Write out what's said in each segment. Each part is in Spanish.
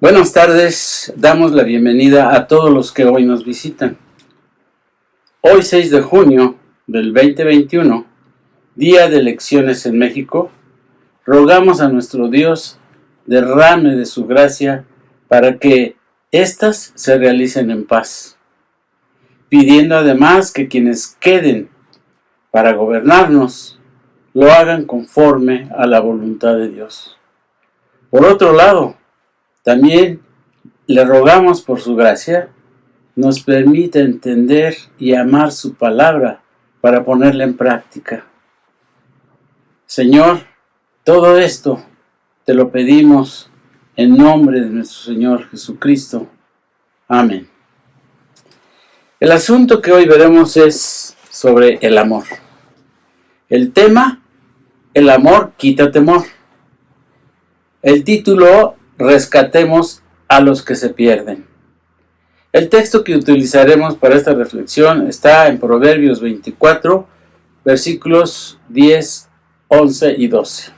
Buenas tardes, damos la bienvenida a todos los que hoy nos visitan. Hoy 6 de junio del 2021, día de elecciones en México, rogamos a nuestro Dios derrame de su gracia para que éstas se realicen en paz, pidiendo además que quienes queden para gobernarnos lo hagan conforme a la voluntad de Dios. Por otro lado, también le rogamos por su gracia nos permita entender y amar su palabra para ponerla en práctica. Señor, todo esto te lo pedimos en nombre de nuestro Señor Jesucristo. Amén. El asunto que hoy veremos es sobre el amor. El tema, el amor quita temor. El título, rescatemos a los que se pierden. El texto que utilizaremos para esta reflexión está en Proverbios 24, versículos 10, 11 y 12.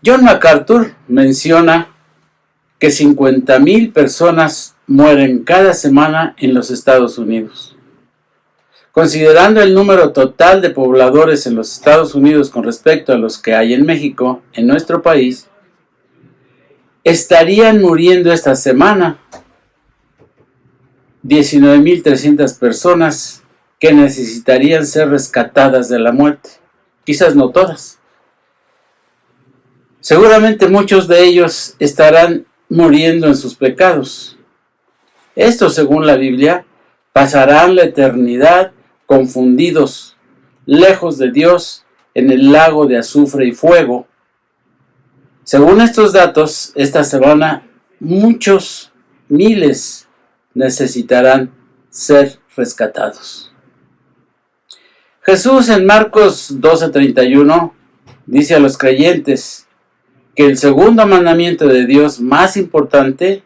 John MacArthur menciona que 50,000 personas mueren cada semana en los Estados Unidos. Considerando el número total de pobladores en los Estados Unidos con respecto a los que hay en México, en nuestro país, estarían muriendo esta semana 19,300 personas que necesitarían ser rescatadas de la muerte. Quizás no todas. Seguramente muchos de ellos estarán muriendo en sus pecados. Estos, según la Biblia, pasarán la eternidad confundidos, lejos de Dios, en el lago de azufre y fuego. Según estos datos, esta semana muchos miles necesitarán ser rescatados. Jesús en Marcos 12:31 dice a los creyentes que el segundo mandamiento de Dios más importante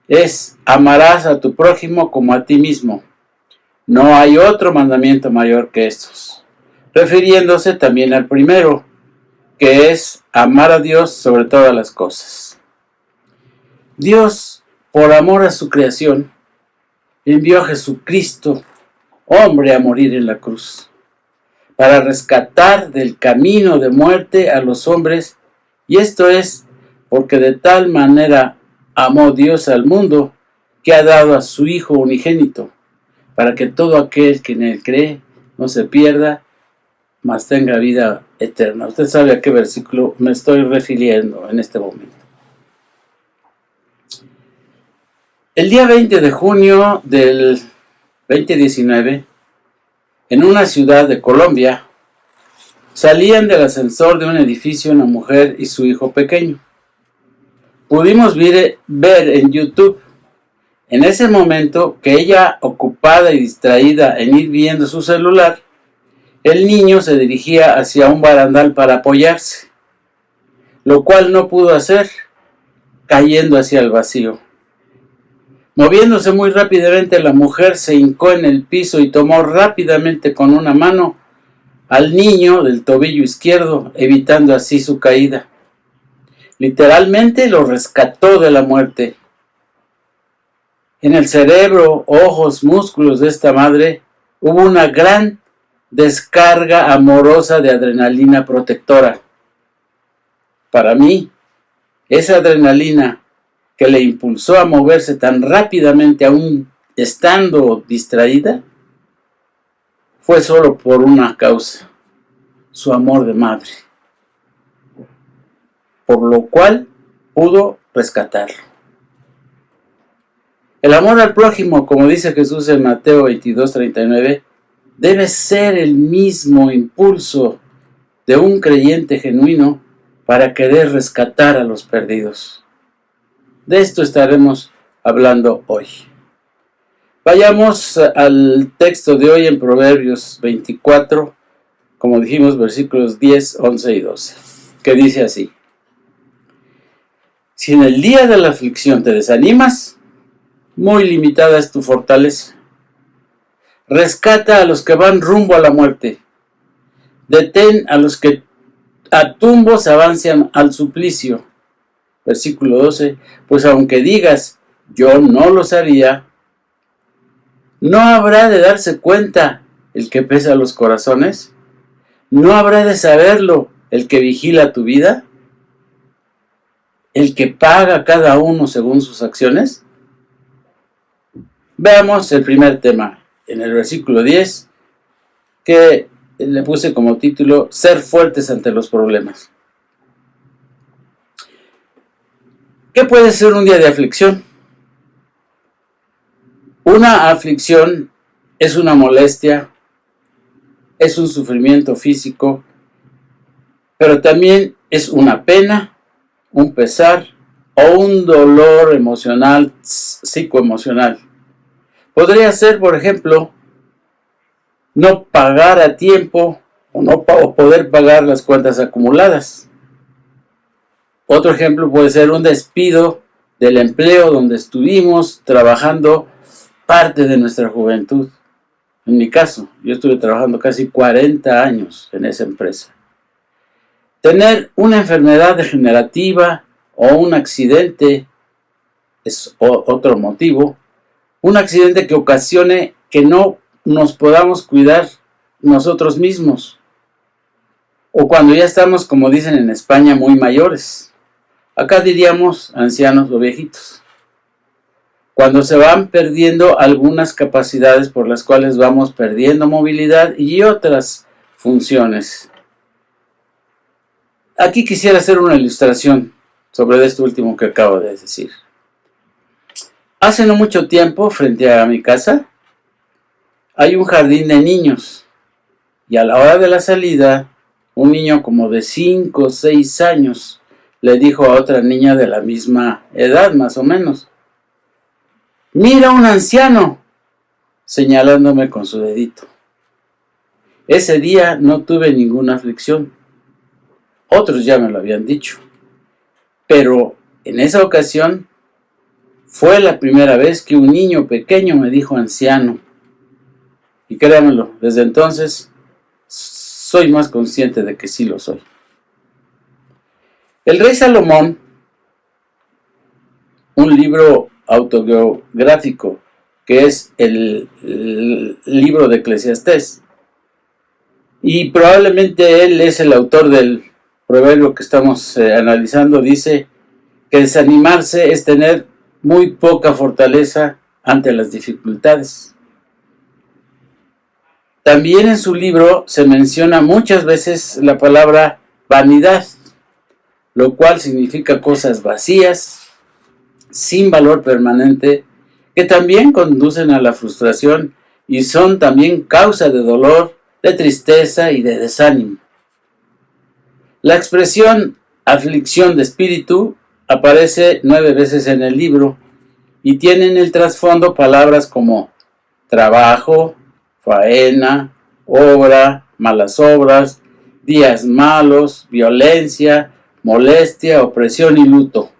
es: amarás a tu prójimo como a ti mismo. No hay otro mandamiento mayor que estos, refiriéndose también al primero, que es amar a Dios sobre todas las cosas. Dios, por amor a su creación, envió a Jesucristo, hombre, a morir en la cruz, para rescatar del camino de muerte a los hombres, y esto es porque de tal manera amó Dios al mundo, que ha dado a su Hijo unigénito, para que todo aquel que en él cree no se pierda, mas tenga vida eterna. Usted sabe a qué versículo me estoy refiriendo en este momento. El día 20 de junio del 2019, en una ciudad de Colombia, salían del ascensor de un edificio una mujer y su hijo pequeño. Pudimos ver en YouTube, en ese momento, que ella, ocupada y distraída en ir viendo su celular, el niño se dirigía hacia un barandal para apoyarse, lo cual no pudo hacer, cayendo hacia el vacío. Moviéndose muy rápidamente, la mujer se hincó en el piso y tomó rápidamente con una mano al niño del tobillo izquierdo, evitando así su caída. Literalmente lo rescató de la muerte. En el cerebro, ojos, músculos de esta madre hubo una gran descarga amorosa de adrenalina protectora. Para mí, esa adrenalina que le impulsó a moverse tan rápidamente aún estando distraída, fue solo por una causa: su amor de madre, por lo cual pudo rescatarlo. El amor al prójimo, como dice Jesús en Mateo 22:39, debe ser el mismo impulso de un creyente genuino para querer rescatar a los perdidos. De esto estaremos hablando hoy. Vayamos al texto de hoy en Proverbios 24, como dijimos, versículos 10, 11 y 12, que dice así: si en el día de la aflicción te desanimas, muy limitada es tu fortaleza. Rescata a los que van rumbo a la muerte. Detén a los que a tumbos avanzan al suplicio. Versículo 12, pues aunque digas, yo no lo sabía, ¿no habrá de darse cuenta el que pesa los corazones? ¿No habrá de saberlo el que vigila tu vida? ¿El que paga a cada uno según sus acciones? Veamos el primer tema en el versículo 10, que le puse como título, ser fuertes ante los problemas. ¿Qué puede ser un día de aflicción? Una aflicción es una molestia, es un sufrimiento físico, pero también es una pena, un pesar o un dolor emocional, psicoemocional. Podría ser, por ejemplo, no pagar a tiempo o poder pagar las cuentas acumuladas. Otro ejemplo puede ser un despido del empleo donde estuvimos trabajando parte de nuestra juventud. En mi caso, yo estuve trabajando casi 40 años en esa empresa. Tener una enfermedad degenerativa o un accidente es otro motivo. Un accidente que ocasione que no nos podamos cuidar nosotros mismos. O cuando ya estamos, como dicen en España, muy mayores. Acá diríamos ancianos o viejitos. Cuando se van perdiendo algunas capacidades por las cuales vamos perdiendo movilidad y otras funciones. Aquí quisiera hacer una ilustración sobre esto último que acabo de decir. Hace no mucho tiempo, frente a mi casa, hay un jardín de niños. Y a la hora de la salida, un niño como de 5 o 6 años le dijo a otra niña de la misma edad, más o menos, «Mira un anciano», señalándome con su dedito. Ese día no tuve ninguna aflicción. Otros ya me lo habían dicho. Pero en esa ocasión fue la primera vez que un niño pequeño me dijo anciano. Y créanmelo, desde entonces soy más consciente de que sí lo soy. El rey Salomón, un libro autobiográfico que es el libro de Eclesiastés, y probablemente él es el autor del proverbio que estamos analizando, dice que desanimarse es tener muy poca fortaleza ante las dificultades. También en su libro se menciona muchas veces la palabra vanidad, lo cual significa cosas vacías, sin valor permanente, que también conducen a la frustración y son también causa de dolor, de tristeza y de desánimo. La expresión aflicción de espíritu aparece 9 veces en el libro y tiene en el trasfondo palabras como trabajo, faena, obra, malas obras, días malos, violencia, molestia, opresión y luto,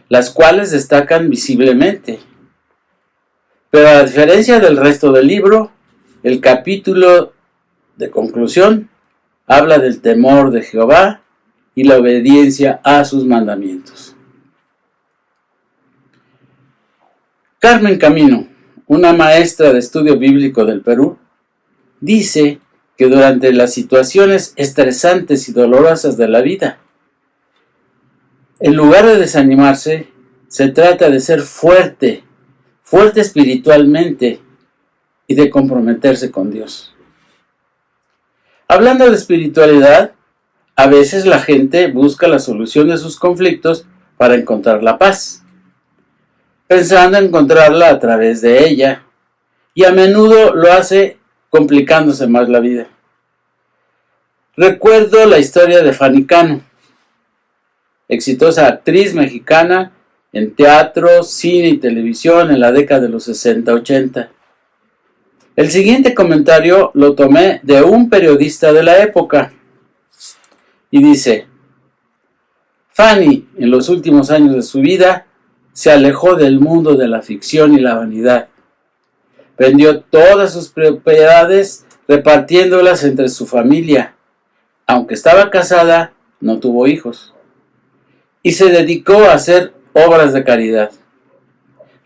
las cuales destacan visiblemente. Pero a diferencia del resto del libro, el capítulo de conclusión habla del temor de Jehová y la obediencia a sus mandamientos. Carmen Camino, una maestra de estudio bíblico del Perú, dice que durante las situaciones estresantes y dolorosas de la vida, en lugar de desanimarse, se trata de ser fuerte espiritualmente y de comprometerse con Dios. Hablando de espiritualidad, a veces la gente busca la solución de sus conflictos para encontrar la paz, pensando encontrarla a través de ella, y a menudo lo hace complicándose más la vida. Recuerdo la historia de Fanny Cano, exitosa actriz mexicana en teatro, cine y televisión en la década de los 60-80. El siguiente comentario lo tomé de un periodista de la época y dice: Fanny, en los últimos años de su vida, se alejó del mundo de la ficción y la vanidad. Vendió todas sus propiedades repartiéndolas entre su familia. Aunque estaba casada, no tuvo hijos. y se dedicó a hacer obras de caridad.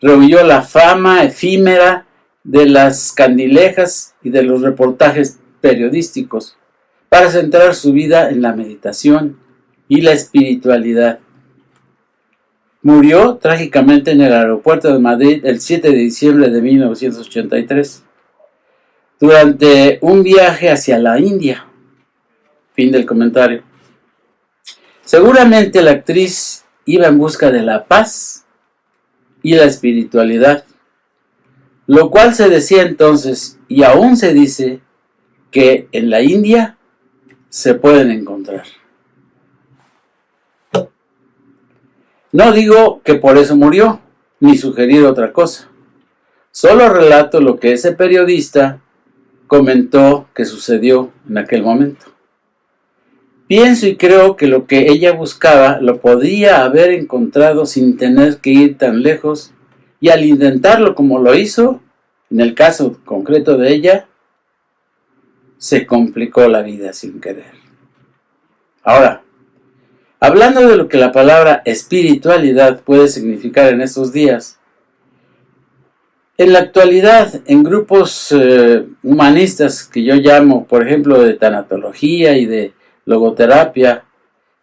Rehuyó la fama efímera de las candilejas y de los reportajes periodísticos para centrar su vida en la meditación y la espiritualidad. Murió trágicamente en el aeropuerto de Madrid el 7 de diciembre de 1983, durante un viaje hacia la India. Fin del comentario. Seguramente la actriz iba en busca de la paz y la espiritualidad, lo cual se decía entonces, y aún se dice, que en la India se pueden encontrar. No digo que por eso murió, ni sugerir otra cosa. Solo relato lo que ese periodista comentó que sucedió en aquel momento. Pienso y creo que lo que ella buscaba lo podía haber encontrado sin tener que ir tan lejos, y al intentarlo como lo hizo, en el caso concreto de ella, se complicó la vida sin querer. Ahora, hablando de lo que la palabra espiritualidad puede significar en estos días, en la actualidad, en grupos humanistas que yo llamo, por ejemplo, de tanatología y de logoterapia,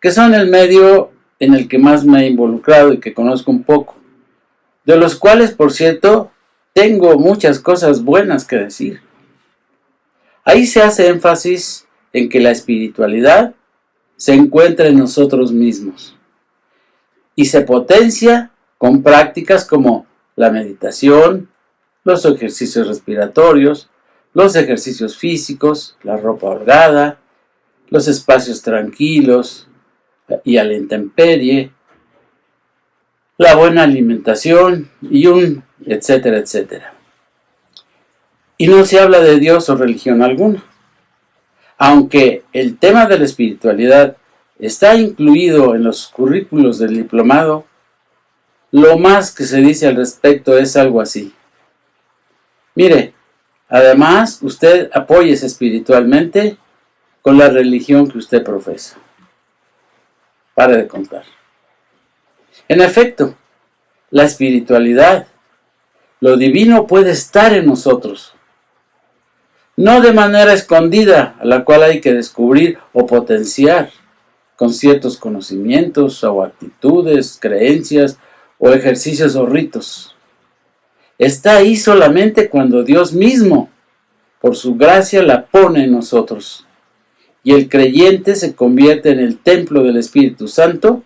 que son el medio en el que más me he involucrado y que conozco un poco, de los cuales, por cierto, tengo muchas cosas buenas que decir. Ahí se hace énfasis en que la espiritualidad se encuentra en nosotros mismos y se potencia con prácticas como la meditación, los ejercicios respiratorios, los ejercicios físicos, la ropa holgada, los espacios tranquilos y a la intemperie, la buena alimentación y un etcétera, etcétera. Y no se habla de Dios o religión alguna. Aunque el tema de la espiritualidad está incluido en los currículos del diplomado, lo más que se dice al respecto es algo así. Mire, además usted apóyese espiritualmente con la religión que usted profesa. Pare de contar. En efecto, la espiritualidad, lo divino puede estar en nosotros, no de manera escondida, a la cual hay que descubrir o potenciar con ciertos conocimientos o actitudes, creencias o ejercicios o ritos. Está ahí solamente cuando Dios mismo, por su gracia, la pone en nosotros, y el creyente se convierte en el templo del Espíritu Santo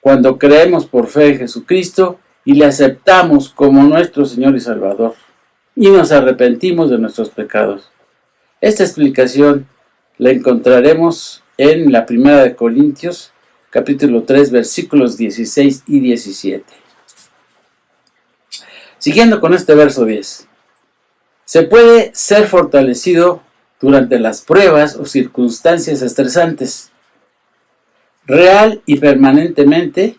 cuando creemos por fe en Jesucristo y le aceptamos como nuestro Señor y Salvador, y nos arrepentimos de nuestros pecados. Esta explicación la encontraremos en la Primera de Corintios, capítulo 3, versículos 16 y 17. Siguiendo con este verso 10. Se puede ser fortalecido durante las pruebas o circunstancias estresantes, real y permanentemente,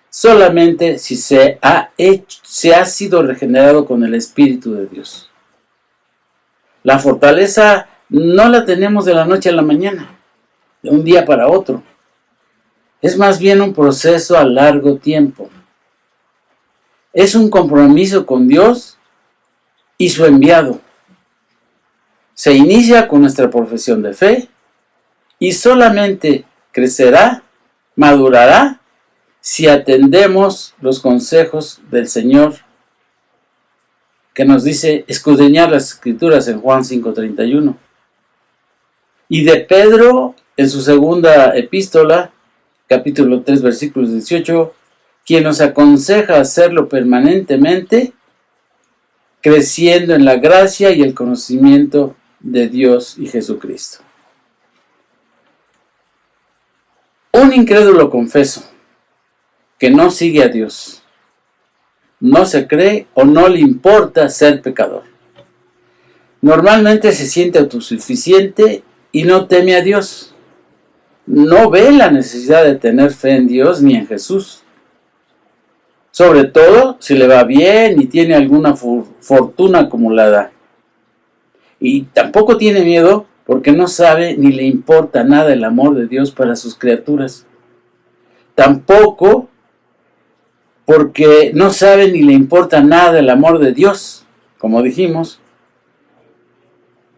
solamente si se ha sido regenerado con el Espíritu de Dios. La fortaleza no la tenemos de la noche a la mañana, de un día para otro. Es más bien un proceso a largo tiempo. Es un compromiso con Dios y su enviado. Se inicia con nuestra profesión de fe y solamente crecerá, madurará, si atendemos los consejos del Señor, que nos dice escudriñar las Escrituras en Juan 5:31. Y de Pedro, en su segunda epístola, capítulo 3, versículos 18, quien nos aconseja hacerlo permanentemente, creciendo en la gracia y el conocimiento de Dios y Jesucristo. Un incrédulo, confeso, que no sigue a Dios, no se cree o no le importa ser pecador. Normalmente se siente autosuficiente y no teme a Dios. No ve la necesidad de tener fe en Dios ni en Jesús. Sobre todo si le va bien y tiene alguna fortuna acumulada. Y tampoco tiene miedo porque no sabe ni le importa nada el amor de Dios para sus criaturas. Tampoco porque no sabe ni le importa nada del amor de Dios, como dijimos,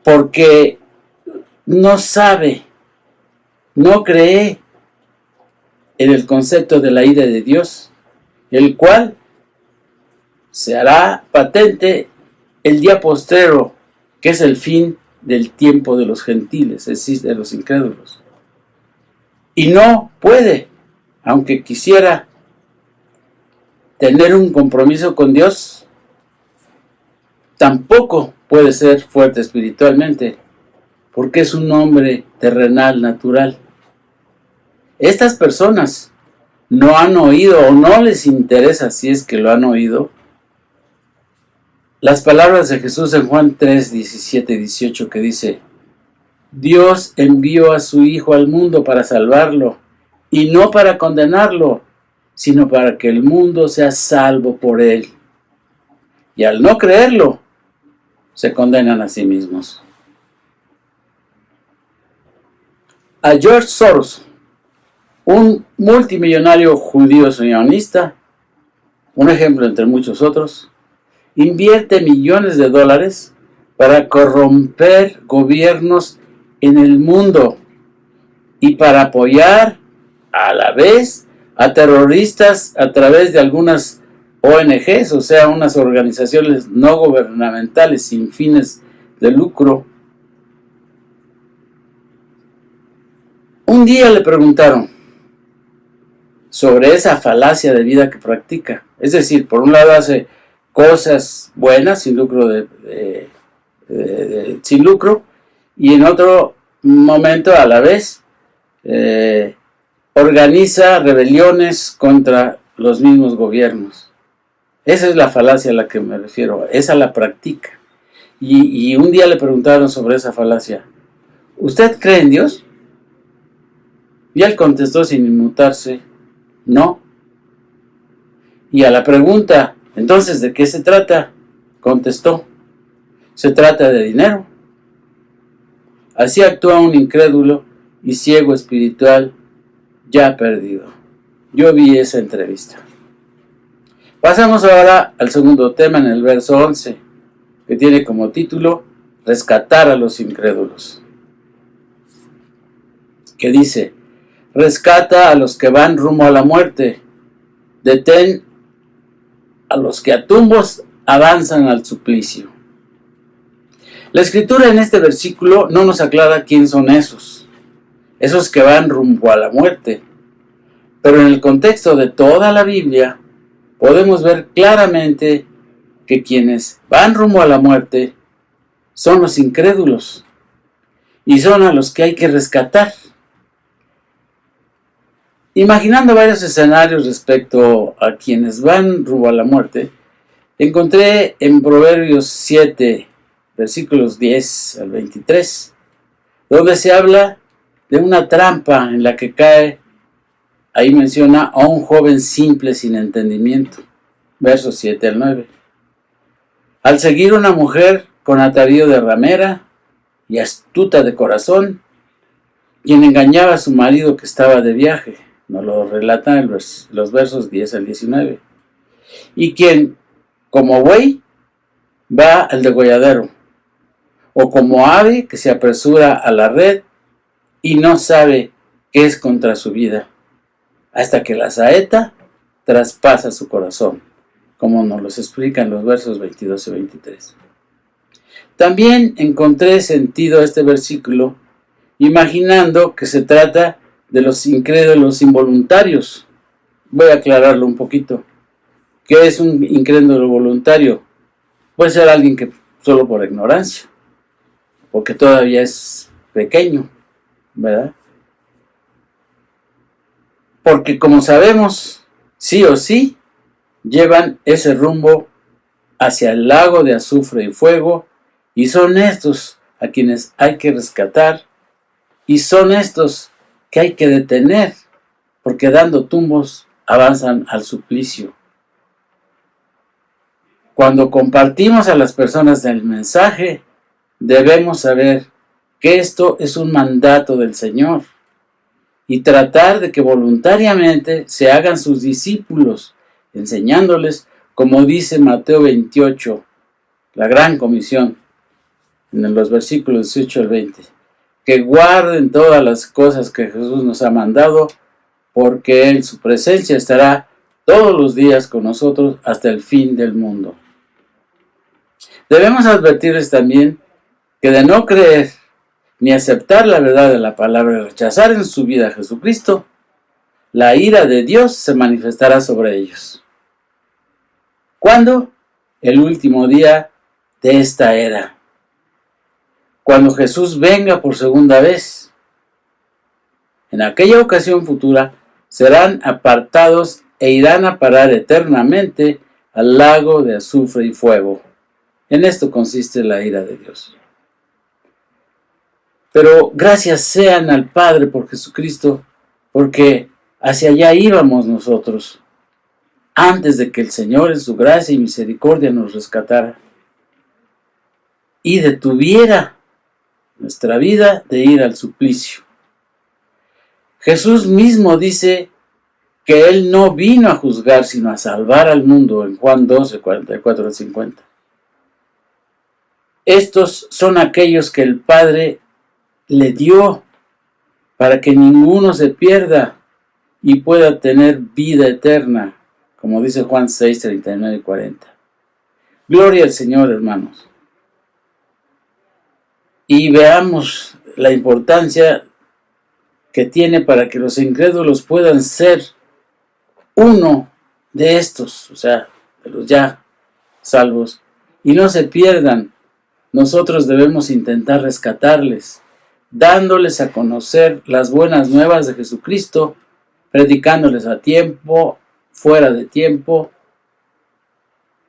porque no sabe, no cree en el concepto de la ira de Dios, el cual se hará patente el día postrero, que es el fin del tiempo de los gentiles, es decir, de los incrédulos. Y no puede, aunque quisiera tener un compromiso con Dios, tampoco puede ser fuerte espiritualmente, porque es un hombre terrenal, natural. Estas personas no han oído o no les interesa, si es que lo han oído, las palabras de Jesús en Juan 3, 17 y 18, que dice: Dios envió a su Hijo al mundo para salvarlo, y no para condenarlo, sino para que el mundo sea salvo por él. Y al no creerlo, se condenan a sí mismos. A George Soros, un multimillonario judío sionista, un ejemplo entre muchos otros, invierte millones de dólares para corromper gobiernos en el mundo y para apoyar a la vez a terroristas a través de algunas ONGs, o sea, unas organizaciones no gubernamentales sin fines de lucro. Un día le preguntaron sobre esa falacia de vida que practica. Es decir, por un lado hace cosas buenas sin lucro, sin lucro, y en otro momento a la vez organiza rebeliones contra los mismos gobiernos. Esa es la falacia a la que me refiero, esa la practica. Y un día le preguntaron sobre esa falacia: ¿usted cree en Dios? Y él contestó sin inmutarse: no. Y a la pregunta: entonces, ¿de qué se trata?, contestó: se trata de dinero. Así actúa un incrédulo y ciego espiritual ya perdido. Yo vi esa entrevista. Pasamos ahora al segundo tema en el verso 11, que tiene como título Rescatar a los incrédulos, que dice: rescata a los que van rumbo a la muerte, detén a los que a tumbos avanzan al suplicio. La escritura en este versículo no nos aclara quién son esos que van rumbo a la muerte, pero en el contexto de toda la Biblia podemos ver claramente que quienes van rumbo a la muerte son los incrédulos y son a los que hay que rescatar. Imaginando varios escenarios respecto a quienes van rumbo a la muerte, encontré en Proverbios 7, versículos 10 al 23, donde se habla de una trampa en la que cae, ahí menciona a un joven simple sin entendimiento, versos 7 al 9. Al seguir una mujer con atavío de ramera y astuta de corazón, quien engañaba a su marido que estaba de viaje, nos lo relatan los versos 10 al 19, y quien, como buey, va al degolladero, o como ave que se apresura a la red y no sabe qué es contra su vida, hasta que la saeta traspasa su corazón, como nos los explican los versos 22 y 23. También encontré sentido a este versículo imaginando que se trata de los incrédulos involuntarios. Voy a aclararlo un poquito. ¿Qué es un incrédulo voluntario? Puede ser alguien que solo por ignorancia, porque todavía es pequeño, ¿verdad? Porque como sabemos, sí o sí, llevan ese rumbo hacia el lago de azufre y fuego, y son estos a quienes hay que rescatar, y son estos que hay que detener, porque dando tumbos avanzan al suplicio. Cuando compartimos a las personas el mensaje, debemos saber que esto es un mandato del Señor. y tratar de que voluntariamente se hagan sus discípulos, enseñándoles, como dice Mateo 28, la gran comisión, en los versículos 18 al 20, que guarden todas las cosas que Jesús nos ha mandado, porque en su presencia estará todos los días con nosotros hasta el fin del mundo. Debemos advertirles también que de no creer ni aceptar la verdad de la palabra y rechazar en su vida a Jesucristo, la ira de Dios se manifestará sobre ellos. ¿Cuándo? El último día de esta era. Cuando Jesús venga por segunda vez. En aquella ocasión futura serán apartados e irán a parar eternamente al lago de azufre y fuego. En esto consiste la ira de Dios. Pero gracias sean al Padre por Jesucristo, porque hacia allá íbamos nosotros, antes de que el Señor en su gracia y misericordia nos rescatara y detuviera nuestra vida de ir al suplicio. Jesús mismo dice que Él no vino a juzgar, sino a salvar al mundo, en Juan 12, 44 al 50. Estos son aquellos que el Padre le dio para que ninguno se pierda y pueda tener vida eterna, como dice Juan 6, 39 y 40. Gloria al Señor, hermanos. Y veamos la importancia que tiene para que los incrédulos puedan ser uno de estos, o sea, de los ya salvos, y no se pierdan. Nosotros debemos intentar rescatarles, dándoles a conocer las buenas nuevas de Jesucristo, predicándoles a tiempo, fuera de tiempo,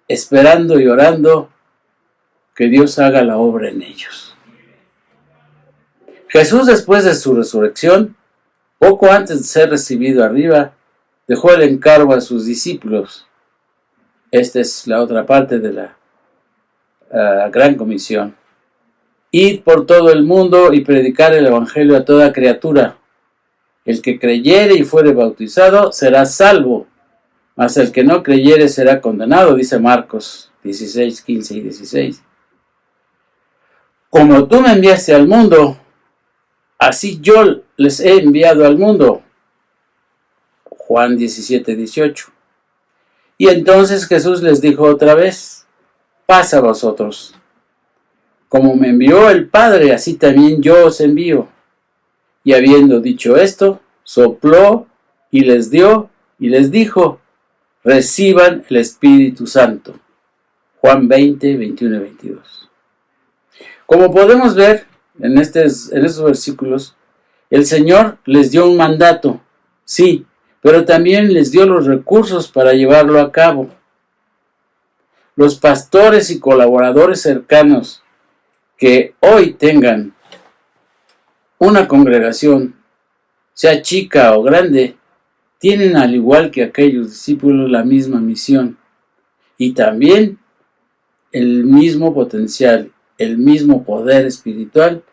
esperando y orando que Dios haga la obra en ellos. Jesús, después de su resurrección, poco antes de ser recibido arriba, dejó el encargo a sus discípulos. Esta es la otra parte de la gran comisión. Ir por todo el mundo y predicar el evangelio a toda criatura. El que creyere y fuere bautizado será salvo, mas el que no creyere será condenado, dice Marcos 16, 15 y 16. Como tú me enviaste al mundo, así yo les he enviado al mundo. Juan 17, 18. Y entonces Jesús les dijo otra vez, paz a vosotros. Como me envió el Padre, así también yo os envío. Y habiendo dicho esto, sopló y les dio y les dijo, reciban el Espíritu Santo. Juan 20, 21 y 22. Como podemos ver en estos versículos, el Señor les dio un mandato, sí, pero también les dio los recursos para llevarlo a cabo. Los pastores y colaboradores cercanos que hoy tengan una congregación, sea chica o grande, tienen al igual que aquellos discípulos la misma misión y también el mismo potencial, el mismo poder espiritual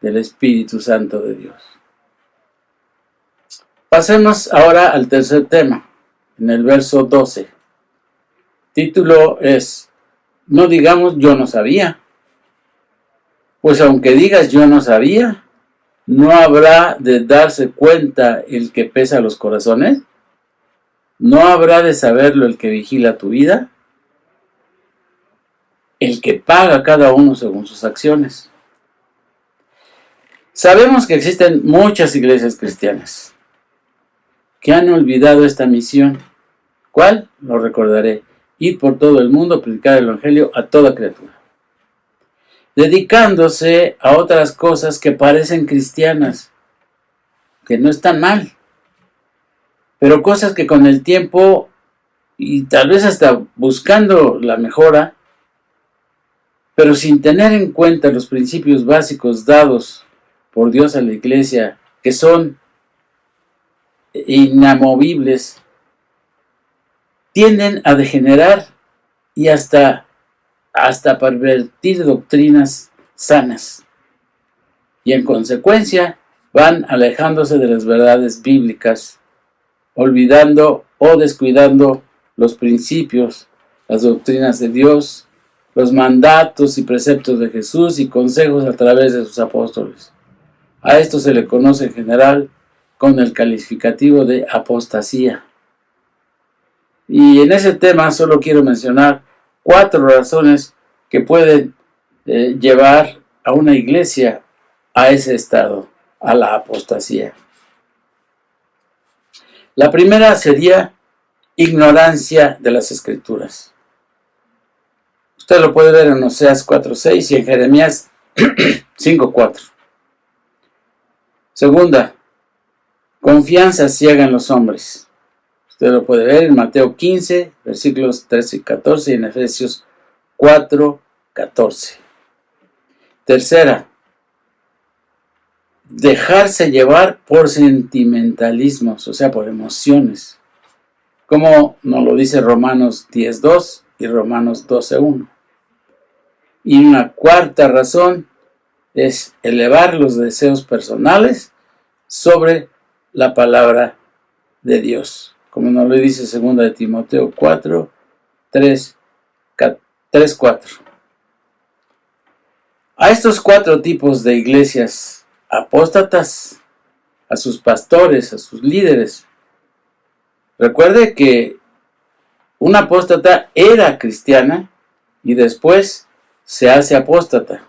del Espíritu Santo de Dios. Pasemos ahora al tercer tema, en el verso 12. Título es, no digamos yo no sabía, pues aunque digas yo no sabía, ¿no habrá de darse cuenta el que pesa los corazones? ¿No habrá de saberlo el que vigila tu vida? El que paga a cada uno según sus acciones. Sabemos que existen muchas iglesias cristianas que han olvidado esta misión. ¿Cuál? Lo recordaré. Ir por todo el mundo a predicar el evangelio a toda criatura. Dedicándose a otras cosas que parecen cristianas, que no están mal, pero cosas que con el tiempo y tal vez hasta buscando la mejora, pero sin tener en cuenta los principios básicos dados por Dios a la iglesia, que son inamovibles, tienden a degenerar y hasta pervertir doctrinas sanas. Y en consecuencia, van alejándose de las verdades bíblicas, olvidando o descuidando los principios, las doctrinas de Dios, los mandatos y preceptos de Jesús y consejos a través de sus apóstoles. A esto se le conoce en general con el calificativo de apostasía. Y en ese tema solo quiero mencionar 4 razones que pueden llevar a una iglesia a ese estado, a la apostasía. La primera sería ignorancia de las Escrituras. Usted lo puede ver en Oseas 4:6 y en Jeremías 5:4. Segunda, confianza ciega en los hombres. Usted lo puede ver en Mateo 15, versículos 13 y 14 y en Efesios 4:14. Tercera, dejarse llevar por sentimentalismos, o sea, por emociones, como nos lo dice Romanos 10:2 y Romanos 12:1. Y una cuarta razón es elevar los deseos personales sobre la palabra de Dios, como nos lo dice 2 de Timoteo 4:4. A estos 4 tipos de iglesias apóstatas, a sus pastores, a sus líderes, recuerde que una apóstata era cristiana y después se hace apóstata.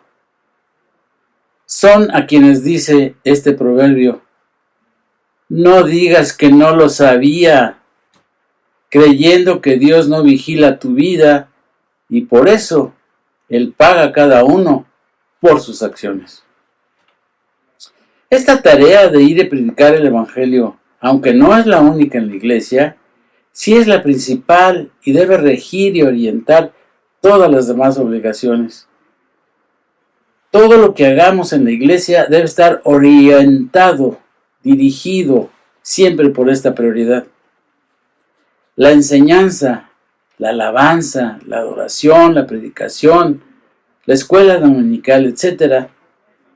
Son a quienes dice este proverbio: no digas que no lo sabía, creyendo que Dios no vigila tu vida y por eso Él paga a cada uno por sus acciones. Esta tarea de ir a predicar el Evangelio, aunque no es la única en la iglesia, sí es la principal y debe regir y orientar todas las demás obligaciones. Todo lo que hagamos en la iglesia debe estar orientado, dirigido siempre por esta prioridad. La enseñanza, la alabanza, la adoración, la predicación, la escuela dominical, etc.,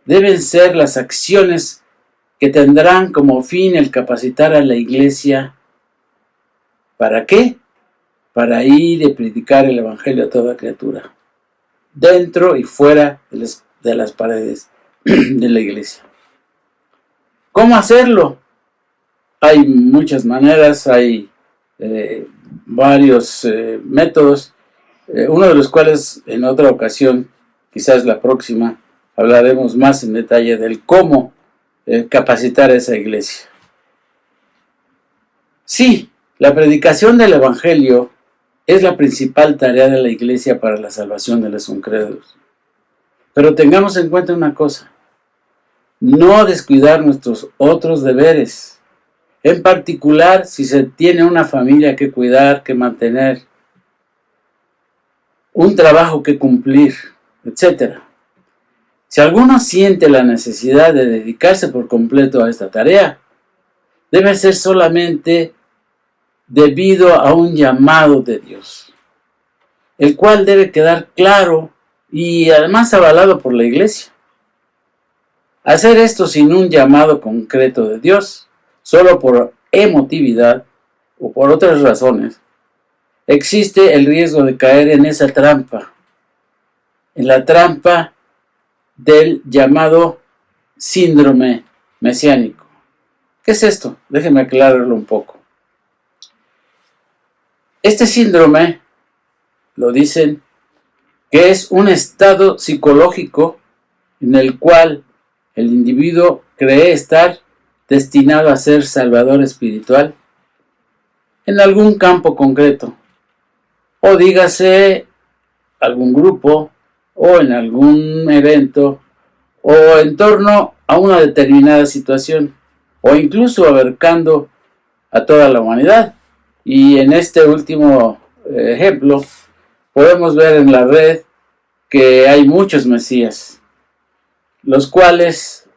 deben ser las acciones que tendrán como fin el capacitar a la iglesia. ¿Para qué? Para ir y predicar el Evangelio a toda criatura, dentro y fuera de las paredes de la iglesia. ¿Cómo hacerlo? Hay muchas maneras, hay varios métodos, uno de los cuales en otra ocasión, quizás la próxima, hablaremos más en detalle del cómo capacitar a esa iglesia. Sí, la predicación del Evangelio es la principal tarea de la iglesia para la salvación de los incrédulos. Pero tengamos en cuenta una cosa: no descuidar nuestros otros deberes, en particular si se tiene una familia que cuidar, que mantener, un trabajo que cumplir, etc. Si alguno siente la necesidad de dedicarse por completo a esta tarea, debe ser solamente debido a un llamado de Dios, el cual debe quedar claro y además avalado por la iglesia. Hacer esto sin un llamado concreto de Dios, solo por emotividad o por otras razones, existe el riesgo de caer en esa trampa, en la trampa del llamado síndrome mesiánico. ¿Qué es esto? Déjenme aclararlo un poco. Este síndrome, lo dicen, que es un estado psicológico en el cual el individuo cree estar destinado a ser salvador espiritual en algún campo concreto, o dígase algún grupo, o en algún evento, o en torno a una determinada situación, o incluso abarcando a toda la humanidad. Y en este último ejemplo, podemos ver en la red que hay muchos mesías, los cuales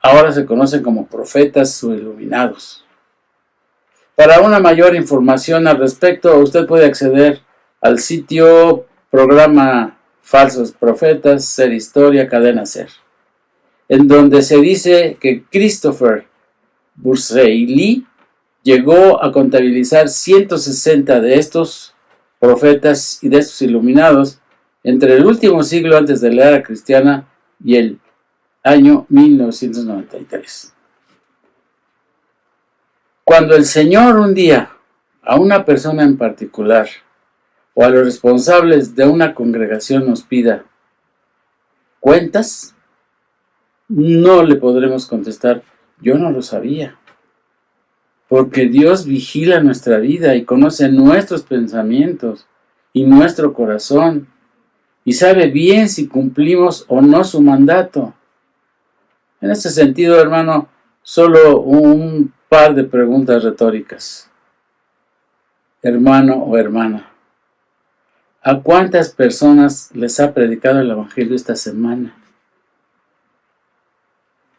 ahora se conocen como profetas o iluminados. Para una mayor información al respecto, usted puede acceder al sitio Programa Falsos Profetas, Ser Historia, Cadena Ser. en donde se dice que Christopher Busselli llegó a contabilizar 160 de estos profetas y de estos iluminados entre el último siglo antes de la era cristiana y el año 1993. Cuando el Señor un día a una persona en particular o a los responsables de una congregación nos pida cuentas, no le podremos contestar, yo no lo sabía. Porque Dios vigila nuestra vida y conoce nuestros pensamientos y nuestro corazón y sabe bien si cumplimos o no su mandato. En ese sentido, hermano, solo un par de preguntas retóricas. Hermano o hermana, ¿a cuántas personas les ha predicado el Evangelio esta semana?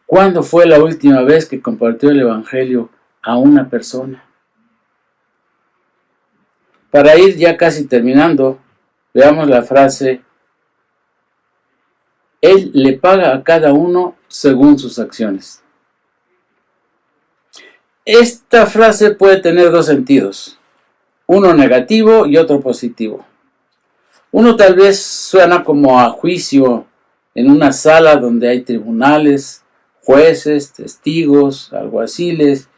¿Cuándo fue la última vez que compartió el Evangelio a una persona? Para ir ya casi terminando, veamos la frase: Él le paga a cada uno según sus acciones. Esta frase puede tener dos sentidos, uno negativo y otro positivo. Uno tal vez suena como a juicio en una sala donde hay tribunales, jueces, testigos, alguaciles,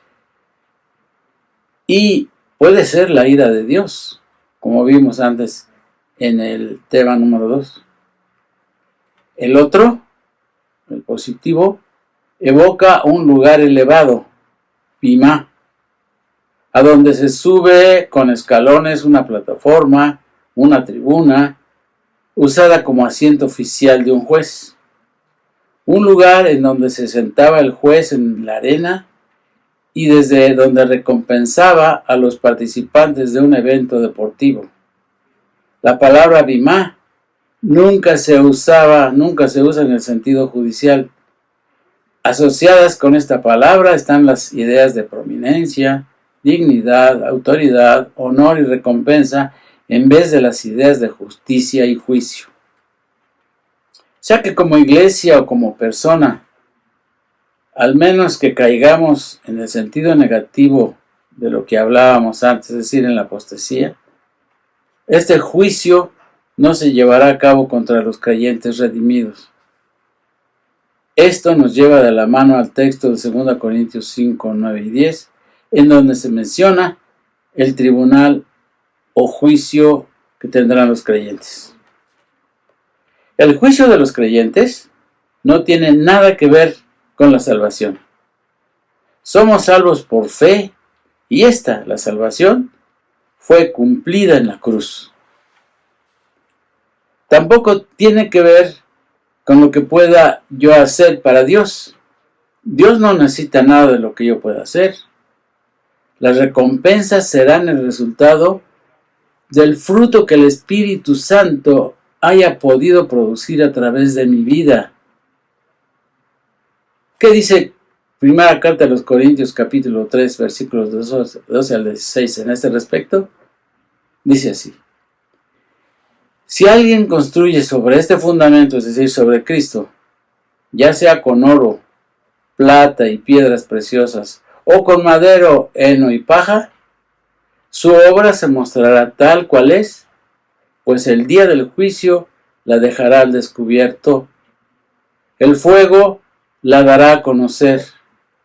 y puede ser la ira de Dios, como vimos antes en el tema número 2. El otro, el positivo, evoca un lugar elevado, Bimá, a donde se sube con escalones una plataforma, una tribuna, usada como asiento oficial de un juez. Un lugar en donde se sentaba el juez en la arena y desde donde recompensaba a los participantes de un evento deportivo. La palabra Bimá nunca se usa en el sentido judicial. Asociadas con esta palabra están las ideas de prominencia, dignidad, autoridad, honor y recompensa, en vez de las ideas de justicia y juicio. Ya que como iglesia o como persona, al menos que caigamos en el sentido negativo de lo que hablábamos antes, es decir, en la apostasía, este juicio no se llevará a cabo contra los creyentes redimidos. Esto nos lleva de la mano al texto de 2 Corintios 5, 9 y 10, en donde se menciona el tribunal o juicio que tendrán los creyentes. El juicio de los creyentes no tiene nada que ver con la salvación. Somos salvos por fe y la salvación, fue cumplida en la cruz. Tampoco tiene que ver con lo que pueda yo hacer para Dios. Dios no necesita nada de lo que yo pueda hacer. Las recompensas serán el resultado del fruto que el Espíritu Santo haya podido producir a través de mi vida. ¿Qué dice Primera Carta a los Corintios capítulo 3 versículos 12 al 16 en este respecto? Dice así: si alguien construye sobre este fundamento, es decir, sobre Cristo, ya sea con oro, plata y piedras preciosas, o con madero, heno y paja, su obra se mostrará tal cual es, pues el día del juicio la dejará al descubierto. El fuego la dará a conocer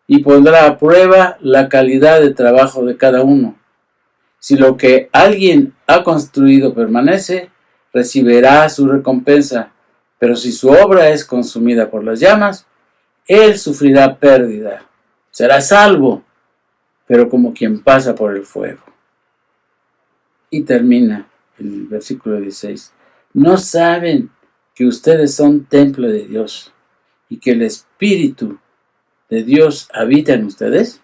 y pondrá a prueba la calidad de trabajo de cada uno. Si lo que alguien ha construido permanece, recibirá su recompensa, pero si su obra es consumida por las llamas, él sufrirá pérdida. Será salvo, pero como quien pasa por el fuego. Y termina el versículo 16. ¿No saben que ustedes son templo de Dios y que el Espíritu de Dios habita en ustedes?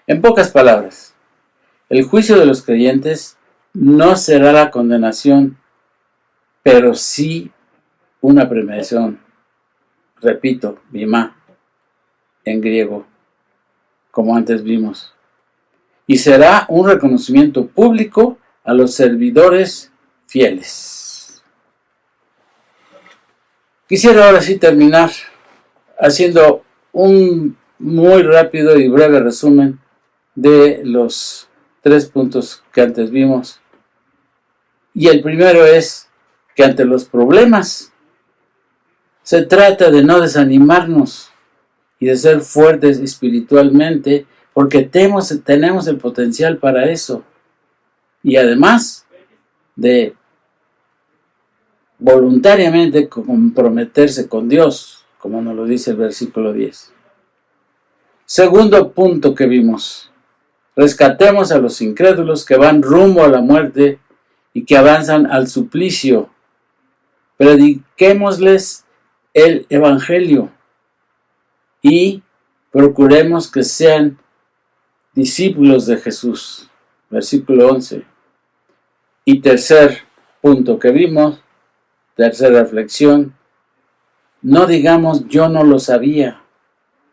En pocas palabras, el juicio de los creyentes no será la condenación, pero sí una premiación. Repito, bimá, en griego, como antes vimos. Y será un reconocimiento público a los servidores fieles. Quisiera ahora sí terminar haciendo un muy rápido y breve resumen de los 3 puntos que antes vimos. Y el primero es que ante los problemas se trata de no desanimarnos y de ser fuertes espiritualmente, porque tenemos el potencial para eso. Y además de voluntariamente comprometerse con Dios, como nos lo dice el versículo 10. Segundo punto que vimos: rescatemos a los incrédulos que van rumbo a la muerte y que avanzan al suplicio. Prediquémosles el evangelio y procuremos que sean discípulos de Jesús. Versículo 11. Y tercer punto que vimos, tercera reflexión: no digamos yo no lo sabía,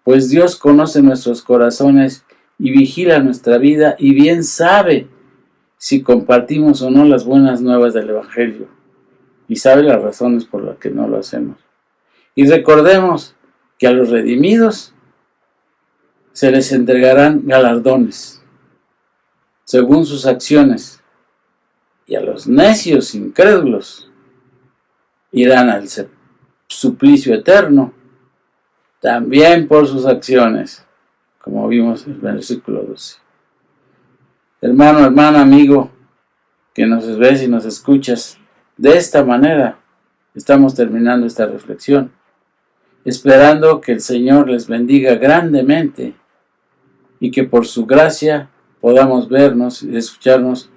pues Dios conoce nuestros corazones y vigila nuestra vida y bien sabe si compartimos o no las buenas nuevas del evangelio, y sabe las razones por las que no lo hacemos. Y recordemos que a los redimidos se les entregarán galardones según sus acciones, y a los necios incrédulos irán al suplicio eterno, también por sus acciones, como vimos en el versículo 12. Hermano, hermana, amigo, que nos ves y nos escuchas, de esta manera estamos terminando esta reflexión, esperando que el Señor les bendiga grandemente y que por su gracia podamos vernos y escucharnos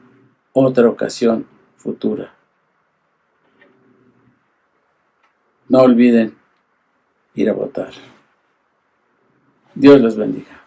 otra ocasión futura. No olviden ir a votar. Dios los bendiga.